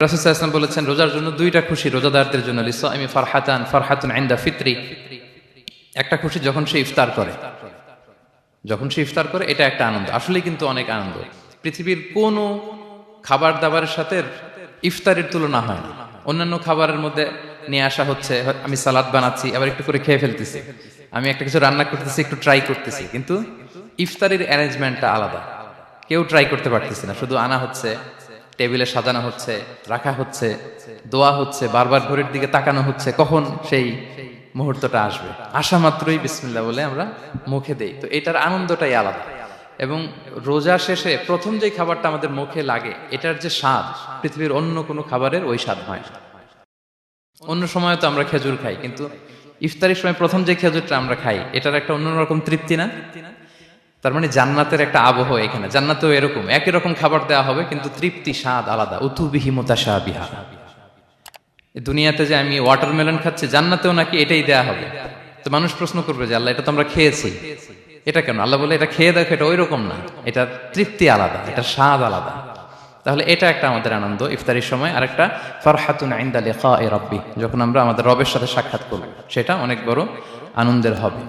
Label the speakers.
Speaker 1: রাসূল সাল্লাল্লাহু আলাইহি ওয়াসাল্লাম বলেছেন, রোজার জন্য দুইটা খুশি রোজাদারদের জন্য, লিসাইমি ফারহাতুন ইনদা ফিতরি। একটা খুশি যখন সে ইফতার করে, এটা একটা আনন্দ, আসলে কিন্তু অনেক আনন্দ। পৃথিবীর কোনো খাবার দাবারের সাথে ইফতারের তুলনা হয় না। অন্যান্য খাবারের মধ্যে নিয়ে আসা হচ্ছে, আমি সালাদ বানাচ্ছি আবার একটু করে খেয়ে ফেলতেছি, আমি একটা কিছু রান্না করতেছি একটু ট্রাই করতেছি, কিন্তু ইফতারের অ্যারেঞ্জমেন্টটা আলাদা। কেউ ট্রাই করতে পারতেছে না, শুধু আনা হচ্ছে, টেবিলে সাজানো হচ্ছে, রাখা হচ্ছে, দোয়া হচ্ছে, বারবার ঘড়ির দিকে তাকানো হচ্ছে কখন সেই মুহূর্তটা আসবে। আসা মাত্রই বিসমিল্লাহ বলে আমরা মুখে দেই। তো এটার আনন্দটাই আলাদা। এবং রোজা শেষে প্রথম যে খাবারটা আমাদের মুখে লাগে, এটার যে স্বাদ পৃথিবীর অন্য কোনো খাবারের ওই স্বাদ হয় না। অন্য সময় তো আমরা খেজুর খাই, কিন্তু ইফতারের সময় প্রথম যে খেজুরটা আমরা খাই, এটার একটা অন্যরকম তৃপ্তি না? তার মানে জান্নাতের একটা আবহ এখানে। জান্নাতেও এরকম একই রকম খাবার দেওয়া হবে, কিন্তু তৃপ্তি স্বাদ আলাদা। উতুবিহি মুতাশাবিহা। দুনিয়াতে যে আমি ওয়াটারমেলন খাচ্ছি, জান্নাতেও নাকি এটাই দেয়া হবে। তো মানুষ প্রশ্ন করবে যে আল্লাহ, এটা তো আমরা খেয়েছি, এটা কেন? আল্লাহ বলে, এটা খেয়ে দেখো, এটা ওই রকম না, এটার তৃপ্তি আলাদা, এটার স্বাদ আলাদা। তাহলে এটা একটা আমাদের আনন্দ ইফতারির সময়। আর একটা ফারহাতুন ইনদা লিকাই রাব্বি, যখন আমরা আমাদের রবের সাথে সাক্ষাৎ করব, সেটা অনেক বড় আনন্দের হবে।